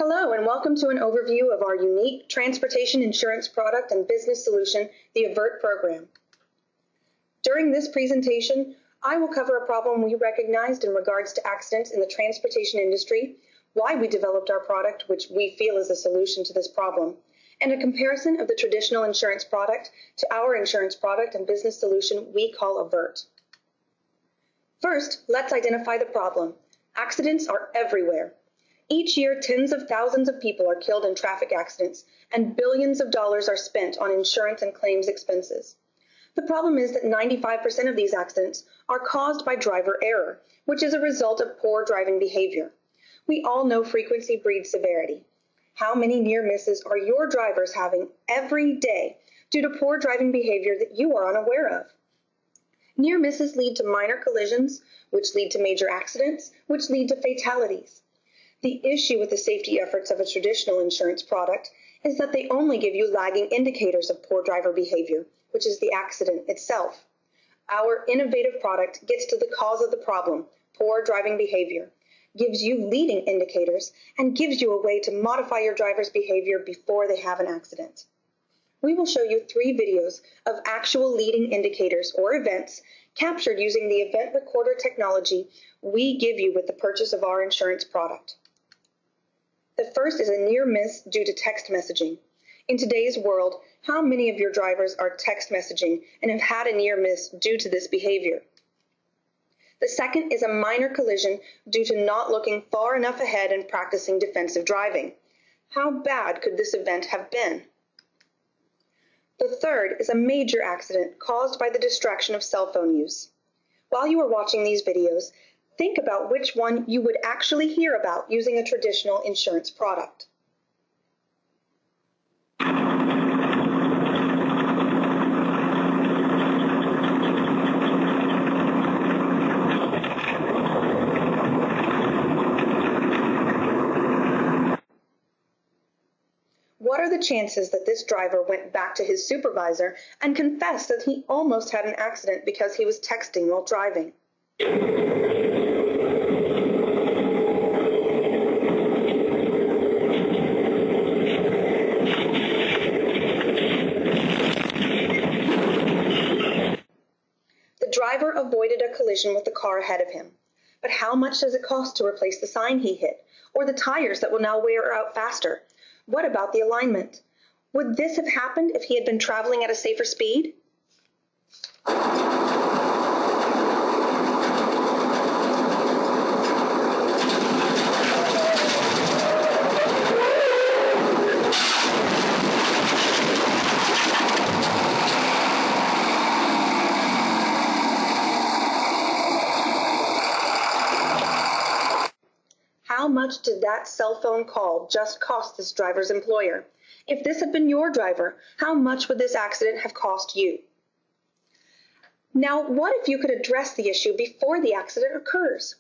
Hello, and welcome to an overview of our unique transportation insurance product and business solution, the Avert program. During this presentation, I will cover a problem we recognized in regards to accidents in the transportation industry, why we developed our product, which we feel is a solution to this problem, and a comparison of the traditional insurance product to our insurance product and business solution we call Avert. First, let's identify the problem. Accidents are everywhere. Each year, tens of thousands of people are killed in traffic accidents, and billions of dollars are spent on insurance and claims expenses. The problem is that 95% of these accidents are caused by driver error, which is a result of poor driving behavior. We all know frequency breeds severity. How many near misses are your drivers having every day due to poor driving behavior that you are unaware of? Near misses lead to minor collisions, which lead to major accidents, which lead to fatalities. The issue with the safety efforts of a traditional insurance product is that they only give you lagging indicators of poor driver behavior, which is the accident itself. Our innovative product gets to the cause of the problem, poor driving behavior, gives you leading indicators, and gives you a way to modify your driver's behavior before they have an accident. We will show you 3 videos of actual leading indicators or events captured using the event recorder technology we give you with the purchase of our insurance product. The first is a near miss due to text messaging. In today's world, how many of your drivers are text messaging and have had a near miss due to this behavior? The second is a minor collision due to not looking far enough ahead and practicing defensive driving. How bad could this event have been? The third is a major accident caused by the distraction of cell phone use. While you are watching these videos, think about which one you would actually hear about using a traditional insurance product. What are the chances that this driver went back to his supervisor and confessed that he almost had an accident because he was texting while driving? The driver avoided a collision with the car ahead of him. But how much does it cost to replace the sign he hit, or the tires that will now wear out faster? What about the alignment? Would this have happened if he had been traveling at a safer speed? How much did that cell phone call just cost this driver's employer? If this had been your driver, how much would this accident have cost you? Now, what if you could address the issue before the accident occurs?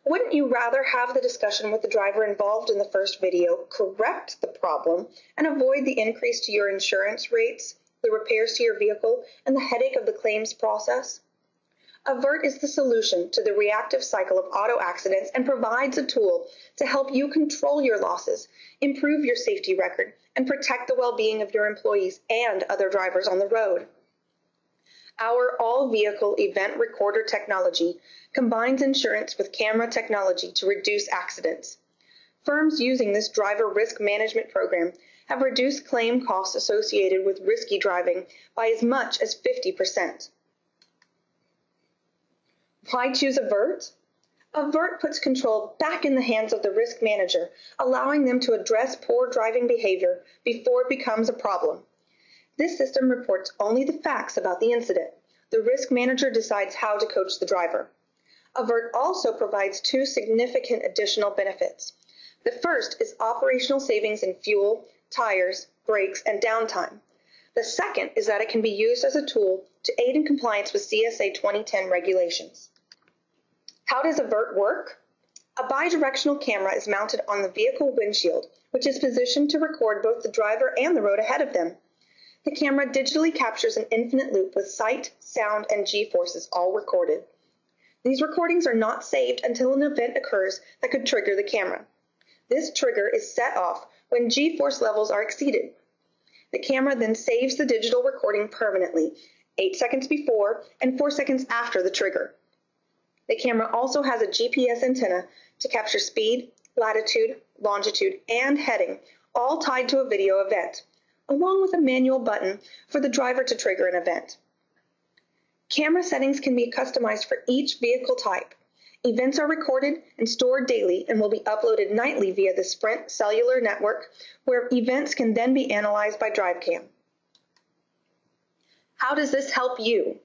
Wouldn't you rather have the discussion with the driver involved in the first video correct the problem and avoid the increase to your insurance rates, the repairs to your vehicle, and the headache of the claims process? Avert is the solution to the reactive cycle of auto accidents and provides a tool to help you control your losses, improve your safety record, and protect the well-being of your employees and other drivers on the road. Our all-vehicle event recorder technology combines insurance with camera technology to reduce accidents. Firms using this driver risk management program have reduced claim costs associated with risky driving by as much as 50%. Why choose Avert? Avert puts control back in the hands of the risk manager, allowing them to address poor driving behavior before it becomes a problem. This system reports only the facts about the incident. The risk manager decides how to coach the driver. Avert also provides 2 significant additional benefits. The first is operational savings in fuel, tires, brakes, and downtime. The second is that it can be used as a tool to aid in compliance with CSA 2010 regulations. How does Avert work? A bidirectional camera is mounted on the vehicle windshield, which is positioned to record both the driver and the road ahead of them. The camera digitally captures an infinite loop with sight, sound, and G-forces all recorded. These recordings are not saved until an event occurs that could trigger the camera. This trigger is set off when G-force levels are exceeded. The camera then saves the digital recording permanently, 8 seconds before and 4 seconds after the trigger. The camera also has a GPS antenna to capture speed, latitude, longitude, and heading, all tied to a video event, along with a manual button for the driver to trigger an event. Camera settings can be customized for each vehicle type. Events are recorded and stored daily and will be uploaded nightly via the Sprint cellular network, where events can then be analyzed by DriveCam. How does this help you?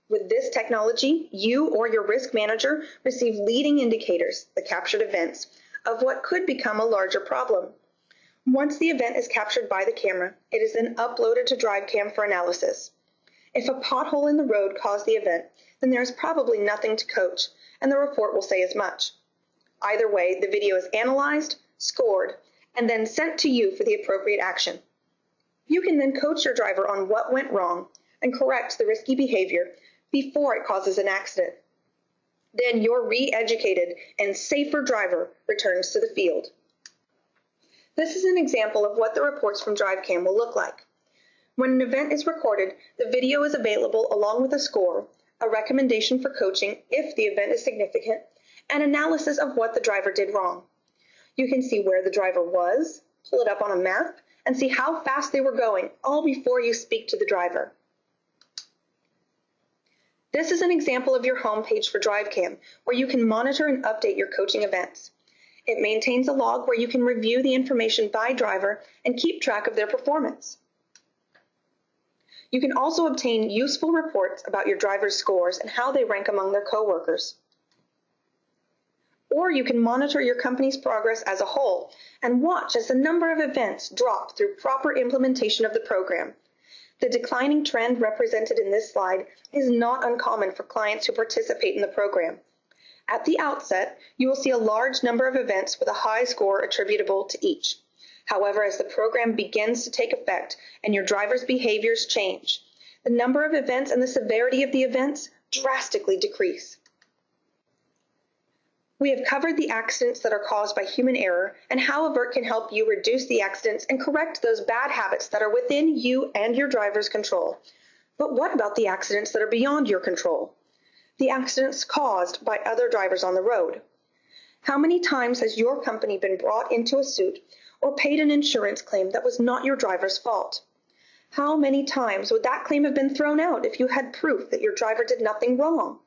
With this technology, you or your risk manager receive leading indicators, the captured events, of what could become a larger problem. Once the event is captured by the camera, it is then uploaded to DriveCam for analysis. If a pothole in the road caused the event, then there is probably nothing to coach, and the report will say as much. Either way, the video is analyzed, scored, and then sent to you for the appropriate action. You can then coach your driver on what went wrong and correct the risky behavior before it causes an accident. Then your re-educated and safer driver returns to the field. This is an example of what the reports from DriveCam will look like. When an event is recorded, the video is available along with a score, a recommendation for coaching if the event is significant, and analysis of what the driver did wrong. You can see where the driver was, pull it up on a map, and see how fast they were going, all before you speak to the driver. This is an example of your homepage for DriveCam, where you can monitor and update your coaching events. It maintains a log where you can review the information by driver and keep track of their performance. You can also obtain useful reports about your driver's scores and how they rank among their coworkers. Or you can monitor your company's progress as a whole and watch as the number of events drop through proper implementation of the program. The declining trend represented in this slide is not uncommon for clients who participate in the program. At the outset, you will see a large number of events with a high score attributable to each. However, as the program begins to take effect and your driver's behaviors change, the number of events and the severity of the events drastically decrease. We have covered the accidents that are caused by human error and how Avert can help you reduce the accidents and correct those bad habits that are within you and your driver's control. But what about the accidents that are beyond your control? The accidents caused by other drivers on the road. How many times has your company been brought into a suit or paid an insurance claim that was not your driver's fault? How many times would that claim have been thrown out if you had proof that your driver did nothing wrong?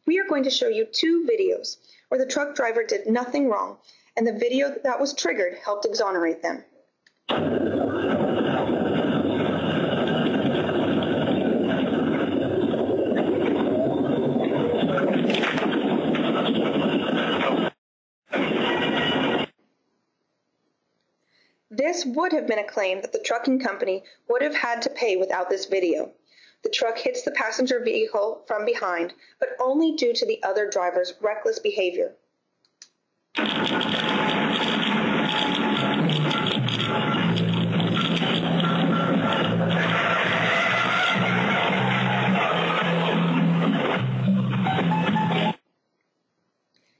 We are going to show you 2 videos where the truck driver did nothing wrong, and the video that was triggered helped exonerate them. This would have been a claim that the trucking company would have had to pay without this video. The truck hits the passenger vehicle from behind, but only due to the other driver's reckless behavior.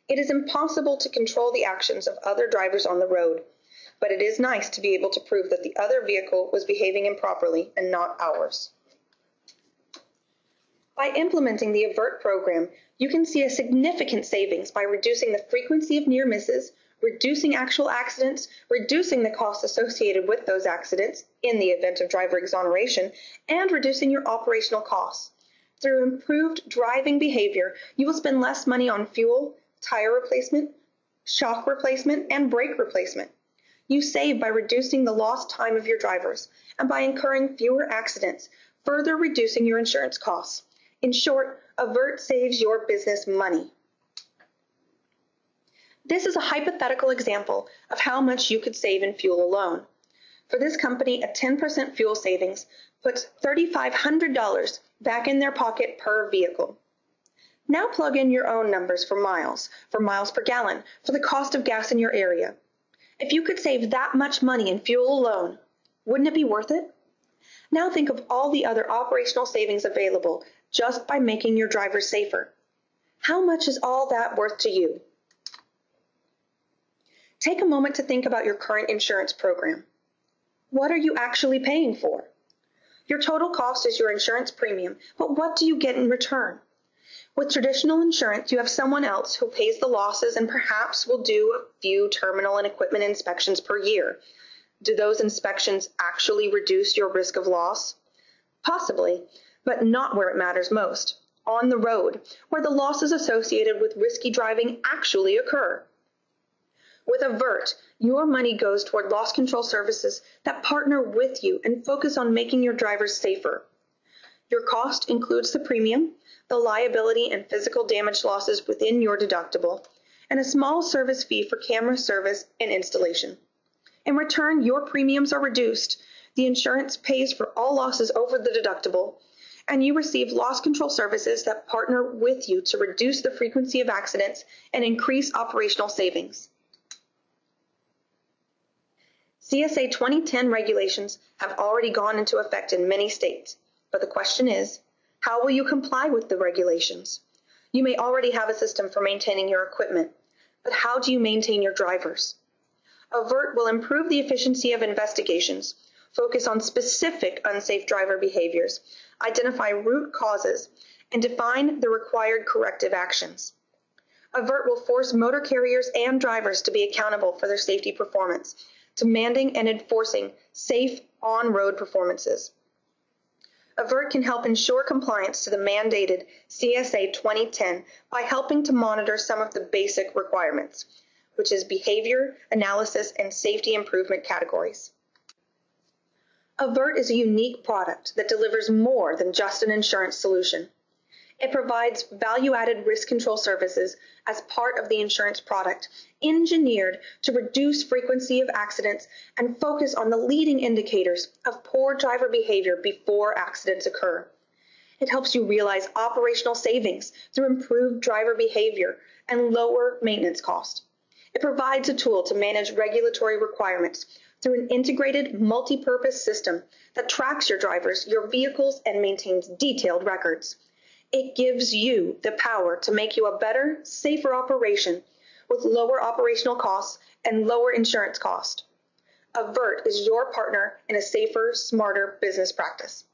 It is impossible to control the actions of other drivers on the road, but it is nice to be able to prove that the other vehicle was behaving improperly and not ours. By implementing the Avert program, you can see a significant savings by reducing the frequency of near misses, reducing actual accidents, reducing the costs associated with those accidents in the event of driver exoneration, and reducing your operational costs. Through improved driving behavior, you will spend less money on fuel, tire replacement, shock replacement, and brake replacement. You save by reducing the lost time of your drivers and by incurring fewer accidents, further reducing your insurance costs. In short, Avert saves your business money. This is a hypothetical example of how much you could save in fuel alone. For this company, a 10% fuel savings puts $3,500 back in their pocket per vehicle. Now plug in your own numbers for miles per gallon, for the cost of gas in your area. If you could save that much money in fuel alone, wouldn't it be worth it? Now think of all the other operational savings available just by making your drivers safer. How much is all that worth to you? Take a moment to think about your current insurance program. What are you actually paying for? Your total cost is your insurance premium, but what do you get in return? With traditional insurance, you have someone else who pays the losses and perhaps will do a few terminal and equipment inspections per year. Do those inspections actually reduce your risk of loss? Possibly, but not where it matters most, on the road, where the losses associated with risky driving actually occur. With Avert, your money goes toward loss control services that partner with you and focus on making your drivers safer. Your cost includes the premium, the liability and physical damage losses within your deductible, and a small service fee for camera service and installation. In return, your premiums are reduced, the insurance pays for all losses over the deductible, and you receive loss control services that partner with you to reduce the frequency of accidents and increase operational savings. CSA 2010 regulations have already gone into effect in many states, but the question is, how will you comply with the regulations? You may already have a system for maintaining your equipment, but how do you maintain your drivers? Avert will improve the efficiency of investigations, focus on specific unsafe driver behaviors, identify root causes, and define the required corrective actions. Avert will force motor carriers and drivers to be accountable for their safety performance, demanding and enforcing safe on-road performances. Avert can help ensure compliance to the mandated CSA 2010 by helping to monitor some of the basic requirements, which is behavior, analysis, and safety improvement categories. Avert is a unique product that delivers more than just an insurance solution. It provides value-added risk control services as part of the insurance product, engineered to reduce frequency of accidents and focus on the leading indicators of poor driver behavior before accidents occur. It helps you realize operational savings through improved driver behavior and lower maintenance cost. It provides a tool to manage regulatory requirements through an integrated multi-purpose system that tracks your drivers, your vehicles, and maintains detailed records. It gives you the power to make you a better, safer operation with lower operational costs and lower insurance cost. Avert is your partner in a safer, smarter business practice.